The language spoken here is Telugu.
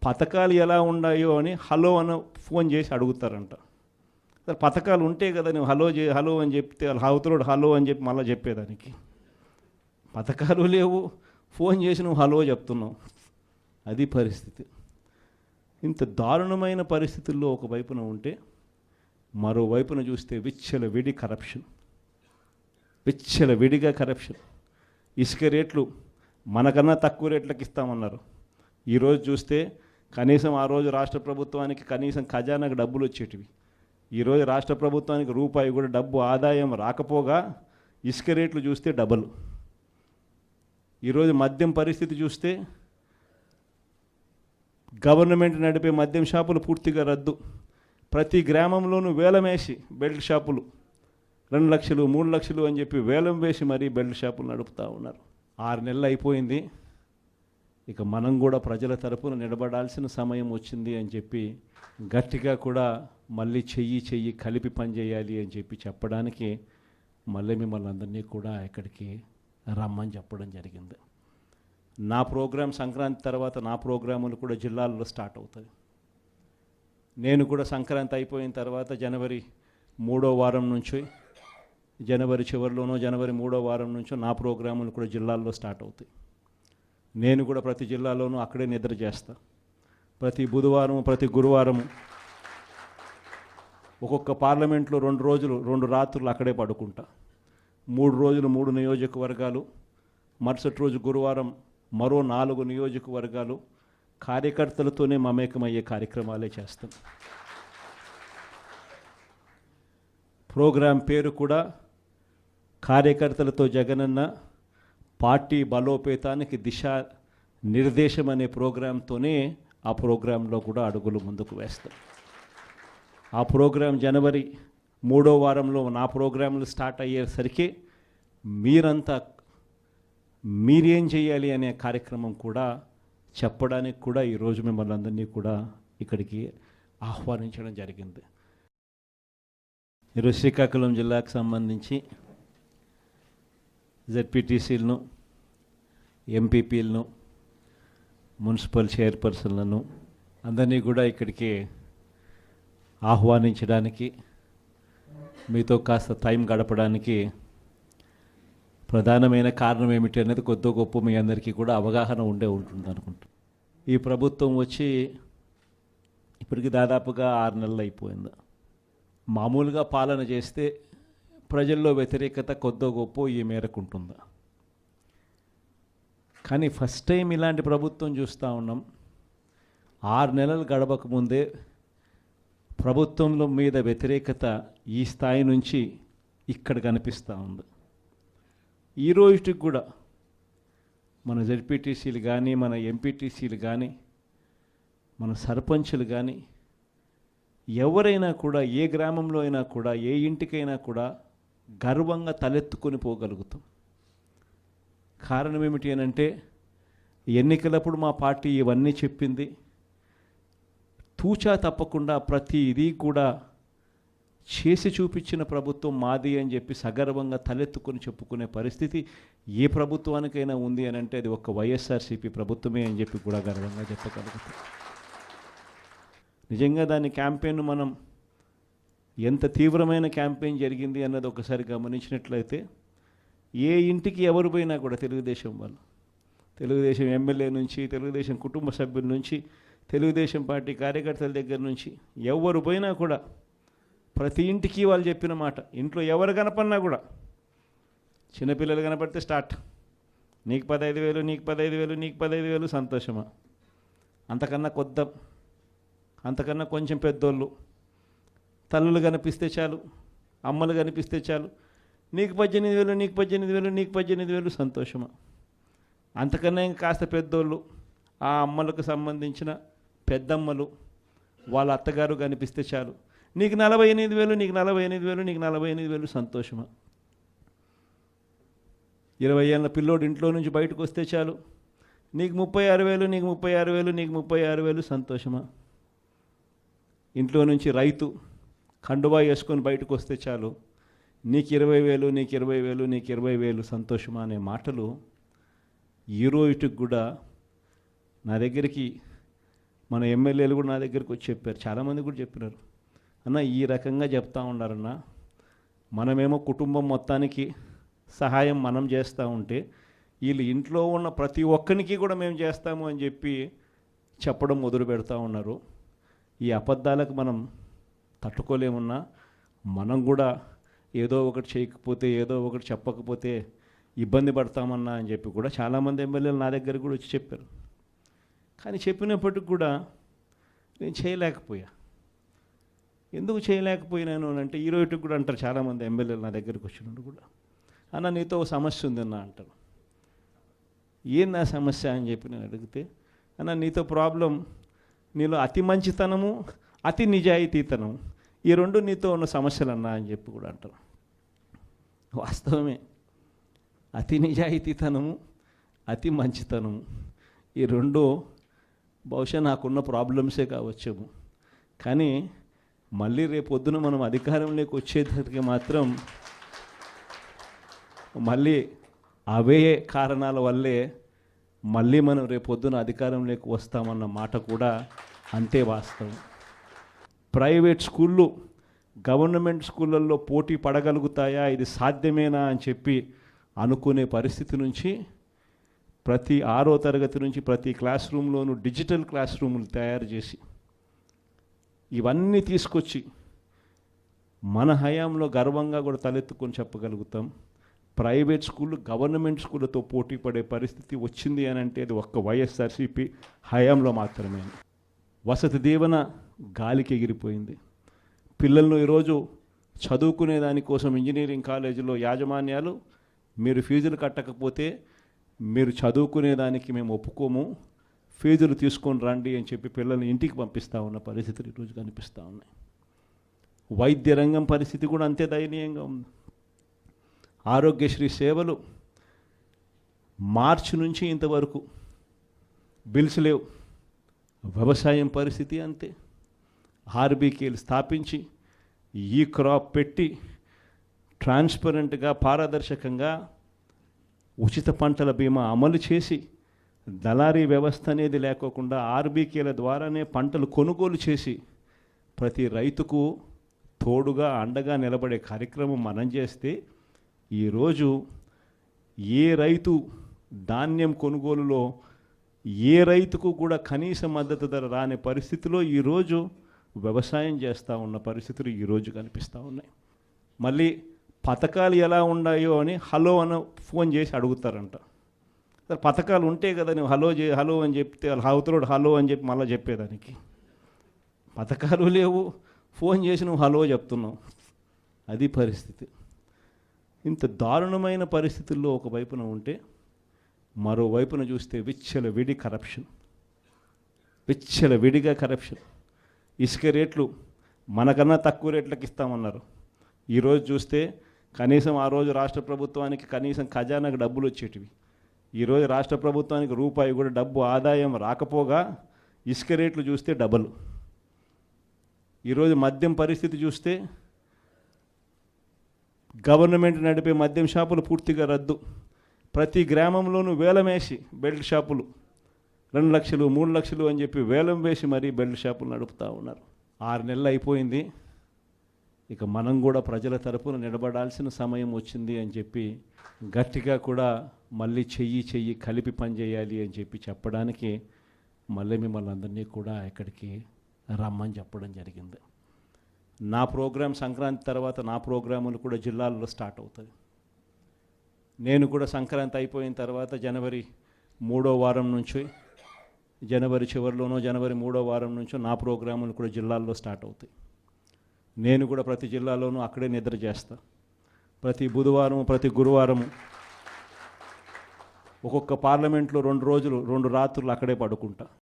పథకాలు ఎలా ఉన్నాయో అని హలో అని ఫోన్ చేసి అడుగుతారంట. అసలు పథకాలు ఉంటే కదా నువ్వు హలో అని చెప్తే అవతలోడు హలో అని చెప్పి మళ్ళీ చెప్పేదానికి. పథకాలు లేవు, ఫోన్ చేసి నువ్వు హలో చెప్తున్నావు. అది పరిస్థితి. ఇంత దారుణమైన పరిస్థితుల్లో ఒకవైపున ఉంటే మరోవైపున చూస్తే విడిగా కరప్షన్. ఇసుక రేట్లు మనకన్నా తక్కువ రేట్లకు ఇస్తామన్నారు. ఈరోజు చూస్తే కనీసం ఆ రోజు రాష్ట్ర ప్రభుత్వానికి కనీసం ఖజానాకు డబ్బులు వచ్చేటివి. ఈరోజు రాష్ట్ర ప్రభుత్వానికి రూపాయి కూడా డబ్బు ఆదాయం రాకపోగా ఇసుక రేట్లు చూస్తే డబల్. ఈరోజు మద్యం పరిస్థితి చూస్తే గవర్నమెంట్ నడిపే మద్యం షాపులు పూర్తిగా రద్దు. ప్రతి గ్రామంలోనూ వేలం వేసి బెల్ట్ షాపులు 2 లక్షలు 3 లక్షలు అని చెప్పి వేలం వేసి మరీ బెల్ట్ షాపులు నడుపుతూ ఉన్నారు. 6 నెలలు అయిపోయింది. ఇక మనం కూడా ప్రజల తరపున నిలబడాల్సిన సమయం వచ్చింది అని చెప్పి గట్టిగా కూడా మళ్ళీ చెయ్యి కలిపి పనిచేయాలి అని చెప్పి చెప్పడానికి మళ్ళీ మిమ్మల్ని అందరినీ కూడా ఇక్కడికి రమ్మని చెప్పడం జరిగింది. నా ప్రోగ్రాం సంక్రాంతి తర్వాత నా ప్రోగ్రాములు కూడా జిల్లాల్లో స్టార్ట్ అవుతాయి. నేను కూడా సంక్రాంతి అయిపోయిన తర్వాత జనవరి 3వ వారం నుంచి, జనవరి చివరిలోనో జనవరి 3వ వారం నుంచో నా ప్రోగ్రాములు కూడా జిల్లాల్లో స్టార్ట్ అవుతాయి. నేను కూడా ప్రతి జిల్లాలోనూ అక్కడే నిద్ర చేస్తా. ప్రతి బుధవారం ప్రతి గురువారం ఒక్కొక్క పార్లమెంట్లో 2 రోజులు 2 రాత్రులు అక్కడే పడుకుంటా. 3 రోజులు 3 నియోజకవర్గాలు, మరుసటి రోజు గురువారం మరో 4 నియోజకవర్గాలు కార్యకర్తలతోనే మమేకమయ్యే కార్యక్రమాలే చేస్తాం. ప్రోగ్రాం పేరు కూడా కార్యకర్తలతో జగనన్న పార్టీ బలోపేతానికి దిశ నిర్దేశం అనే ప్రోగ్రాంతోనే ఆ ప్రోగ్రాంలో కూడా అడుగులు ముందుకు వేస్తాం. ఆ ప్రోగ్రాం జనవరి 3వ వారంలో నా ప్రోగ్రాంలు స్టార్ట్ అయ్యేసరికి మీరేం చేయాలి అనే కార్యక్రమం కూడా చెప్పడానికి కూడా ఈరోజు మిమ్మల్ని అందరినీ కూడా ఇక్కడికి ఆహ్వానించడం జరిగింది. ఈరోజు శ్రీకాకుళం జిల్లాకు సంబంధించి జెడ్పీటీసీలను, ఎంపీపీలను, మున్సిపల్ చైర్పర్సన్లను అందరినీ కూడా ఇక్కడికి ఆహ్వానించడానికి, మీతో కాస్త టైం గడపడానికి ప్రధానమైన కారణం ఏమిటి అనేది కొద్ది గొప్ప మీ అందరికీ కూడా అవగాహన ఉంటుంది అనుకుంటా. ఈ ప్రభుత్వం వచ్చి ఇప్పటికి దాదాపుగా 6 నెలలు అయిపోయింది. మామూలుగా పాలన చేస్తే ప్రజల్లో వ్యతిరేకత కొద్ది గొప్ప ఈ మేరకు ఉంటుందా, కానీ ఫస్ట్ టైం ఇలాంటి ప్రభుత్వం చూస్తూ ఉన్నాం. 6 నెలలు గడవకముందే ప్రభుత్వంలో మీద వ్యతిరేకత ఈ స్థాయి నుంచి ఇక్కడ కనిపిస్తూ ఉంది. ఈ రోజుకి కూడా మన జెడ్పీటీసీలు కానీ, మన ఎంపీటీసీలు కానీ, మన సర్పంచులు కానీ, ఎవరైనా కూడా ఏ గ్రామంలో అయినా కూడా, ఏ ఇంటికైనా కూడా గర్వంగా తలెత్తుకొని పోగలుగుతాం. కారణం ఏమిటి అని అంటే, ఎన్నికలప్పుడు మా పార్టీ ఇవన్నీ చెప్పింది, తూచా తప్పకుండా ప్రతి ఇది కూడా చేసి చూపించిన ప్రభుత్వం మాది అని చెప్పి సగర్వంగా తలెత్తుకొని చెప్పుకునే పరిస్థితి ఏ ప్రభుత్వానికైనా ఉంది అని అంటే అది ఒక వైఎస్ఆర్సీపీ ప్రభుత్వమే అని చెప్పి కూడా గర్వంగా చెప్పగలుగుతాం. నిజంగా దాని క్యాంపెయిన్ మనం ఎంత తీవ్రమైన క్యాంపెయిన్ జరిగింది అన్నది ఒకసారి గమనించినట్లయితే, ఏ ఇంటికి ఎవరు పోయినా కూడా తెలుగుదేశం వాళ్ళు, తెలుగుదేశం ఎమ్మెల్యే నుంచి, తెలుగుదేశం కుటుంబ సభ్యుల నుంచి, తెలుగుదేశం పార్టీ కార్యకర్తల దగ్గర నుంచి ఎవరు పోయినా కూడా ప్రతి ఇంటికి వాళ్ళు చెప్పిన మాట, ఇంట్లో ఎవరు కనపడినా కూడా, చిన్నపిల్లలు కనపడితే స్టార్ట్, నీకు 15,000, నీకు 15,000, నీకు 15,000, సంతోషమా? అంతకన్నా అంతకన్నా కొంచెం పెద్దోళ్ళు, తల్లులు కనిపిస్తే చాలు, అమ్మలు కనిపిస్తే చాలు, నీకు 18,000, నీకు 18,000, నీకు 18,000, సంతోషమా? అంతకన్నా ఇంకా కాస్త పెద్దోళ్ళు, ఆ అమ్మలకు సంబంధించిన పెద్దమ్మలు, వాళ్ళ అత్తగారు కనిపిస్తే చాలు, నీకు 48,000, నీకు 48,000, నీకు 48,000, సంతోషమా? 20 ఏళ్ళ పిల్లోడు ఇంట్లో నుంచి బయటకు వస్తే చాలు, నీకు 36,000, నీకు 36,000, నీకు 36,000, సంతోషమా? ఇంట్లో నుంచి రైతు కండువా వేసుకొని బయటకు వస్తే చాలు, నీకు 20,000, నీకు 20,000, నీకు 20,000, సంతోషమా అనే మాటలు ఈ రోజుకి కూడా నా దగ్గరికి మన ఎమ్మెల్యేలు కూడా నా దగ్గరికి వచ్చి చెప్పారు, చాలామంది కూడా చెప్పినారు, అన్న ఈ రకంగా చెప్తా ఉన్నారన్న, మనమేమో కుటుంబం మొత్తానికి సహాయం మనం చేస్తూ ఉంటే వీళ్ళు ఇంట్లో ఉన్న ప్రతి ఒక్కరికి కూడా మేము చేస్తాము అని చెప్పి చెప్పడం మొదలు పెడతా ఉన్నారు. ఈ అబద్ధాలకు మనం తట్టుకోలేమున్నా మనం కూడా ఏదో ఒకటి చేయకపోతే ఏదో ఒకటి చెప్పకపోతే ఇబ్బంది పడతామన్నా అని చెప్పి కూడా చాలామంది ఎమ్మెల్యేలు నా దగ్గర కూడా వచ్చి చెప్పారు. కానీ చెప్పినప్పటికి కూడా నేను చేయలేకపోయా. ఎందుకు చేయలేకపోయినాను అని అంటే ఈరోజుకి కూడా అంటారు చాలామంది ఎమ్మెల్యేలు నా దగ్గరికి వచ్చినట్టు కూడా, అన్న నీతో ఒక సమస్య ఉందన్న అంటారు. ఏంది ఆ సమస్య అని చెప్పి నేను అడిగితే, అన్న నీతో ప్రాబ్లం నీలో అతి మంచితనము అతి నిజాయితీతనం ఈ రెండు నీతో ఉన్న సమస్యలు అన్నా అని చెప్పి కూడా అంటారు. వాస్తవమే, అతి నిజాయితీతనము అతి మంచితనము ఈ రెండు బహుశా నాకున్న ప్రాబ్లమ్సే కావచ్చేమో. కానీ మళ్ళీ రేపొద్దున మనం అధికారంలోకి వచ్చేసరికి మాత్రం మళ్ళీ అవే కారణాల వల్లే మళ్ళీ మనం రేపొద్దున అధికారంలోకి వస్తామన్న మాట కూడా అంతే వాస్తవం. ప్రైవేట్ స్కూళ్ళు గవర్నమెంట్ స్కూళ్ళల్లో పోటీ పడగలుగుతాయా, ఇది సాధ్యమేనా అని చెప్పి అనుకునే పరిస్థితి నుంచి ప్రతి 6వ తరగతి నుంచి ప్రతి క్లాస్ రూమ్లోనూ డిజిటల్ క్లాస్ రూములు తయారు చేసి ఇవన్నీ తీసుకొచ్చి మన హయాంలో గర్వంగా కూడా తలెత్తుకొని చెప్పగలుగుతాం. ప్రైవేట్ స్కూళ్ళు గవర్నమెంట్ స్కూళ్ళతో పోటీ పడే పరిస్థితి వచ్చింది అని అంటే అది ఒక్క వైఎస్ఆర్సీపీ హయాంలో మాత్రమే. వసతి దీవెన గాలికి ఎగిరిపోయింది. పిల్లలను ఈరోజు చదువుకునే దానికోసం ఇంజనీరింగ్ కాలేజీలో యాజమాన్యాలు మీరు ఫీజులు కట్టకపోతే మీరు చదువుకునే దానికి మేము ఒప్పుకోము, ఫీజులు తీసుకొని రండి అని చెప్పి పిల్లల్ని ఇంటికి పంపిస్తూ ఉన్న పరిస్థితులు ఈరోజు కనిపిస్తూ ఉన్నాయి. వైద్య రంగం పరిస్థితి కూడా అంతే దయనీయంగా ఉంది. ఆరోగ్యశ్రీ సేవలు మార్చి నుంచి ఇంతవరకు బిల్స్ లేవు. వ్యవసాయం పరిస్థితి అంతే. ఆర్బీకేలు స్థాపించి ఈ క్రాప్ పెట్టి ట్రాన్స్పరెంట్గా పారదర్శకంగా ఉచిత పంటల బీమా అమలు చేసి దళారీ వ్యవస్థ అనేది లేకోకుండా ఆర్బీకేల ద్వారానే పంటలు కొనుగోలు చేసి ప్రతి రైతుకు తోడుగా అండగా నిలబడే కార్యక్రమం మనం చేస్తే ఈరోజు ఏ రైతు ధాన్యం కొనుగోలులో ఏ రైతుకు కూడా కనీస మద్దతు ధర రాని పరిస్థితిలో ఈరోజు వ్యవసాయం చేస్తూ ఉన్న పరిస్థితులు ఈరోజు కనిపిస్తూ ఉన్నాయి. మళ్ళీ పథకాలు ఎలా ఉన్నాయో అని హలో అని ఫోన్ చేసి అడుగుతారంట. సరే పథకాలు ఉంటే కదా నువ్వు హలో అని చెప్తే అవతలోడు హలో అని చెప్పి మళ్ళీ చెప్పేదానికి. పథకాలు లేవు, ఫోన్ చేసి నువ్వు హలో చెప్తున్నావు. అది పరిస్థితి. ఇంత దారుణమైన పరిస్థితుల్లో ఒకవైపున ఉంటే మరోవైపున చూస్తే విచ్చలవిడిగా కరప్షన్. ఇసుక రేట్లు మనకన్నా తక్కువ రేట్లకు ఇస్తామన్నారు. ఈరోజు చూస్తే కనీసం ఆ రోజు రాష్ట్ర ప్రభుత్వానికి కనీసం ఖజానాకు డబ్బులు వచ్చేటివి. ఈరోజు రాష్ట్ర ప్రభుత్వానికి రూపాయి కూడా డబ్బు ఆదాయం రాకపోగా ఇసుక రేట్లు చూస్తే డబల్. ఈరోజు మద్యం పరిస్థితి చూస్తే గవర్నమెంట్ నడిపే మద్యం షాపులు పూర్తిగా రద్దు. ప్రతి గ్రామంలోనూ వేలం వేసి బెల్ట్ షాపులు 2 లక్షలు 3 లక్షలు అని చెప్పి వేలం వేసి మరీ బెల్ట్ షాపులు నడుపుతూ ఉన్నారు. 6 నెలలు అయిపోయింది. ఇక మనం కూడా ప్రజల తరపున నిలబడాల్సిన సమయం వచ్చింది అని చెప్పి గట్టిగా కూడా మళ్ళీ చెయ్యి కలిపి పనిచేయాలి అని చెప్పి చెప్పడానికి మళ్ళీ మిమ్మల్ని అందరినీ కూడా ఇక్కడికి రమ్మని చెప్పడం జరిగింది. నా ప్రోగ్రాం సంక్రాంతి తర్వాత నా ప్రోగ్రాములు కూడా జిల్లాల్లో స్టార్ట్ అవుతుంది. నేను కూడా సంక్రాంతి అయిపోయిన తర్వాత జనవరి 3వ వారం నుంచి జనవరి చివరిలోనో జనవరి 3వ వారం నుంచో నా ప్రోగ్రాములు కూడా జిల్లాల్లో స్టార్ట్ అవుతాయి. నేను కూడా ప్రతి జిల్లాలోనూ అక్కడే నిద్ర చేస్తా. ప్రతి బుధవారం ప్రతి గురువారం ఒక్కొక్క పార్లమెంట్లో 2 రోజులు 2 రాత్రులు అక్కడే పడుకుంటా.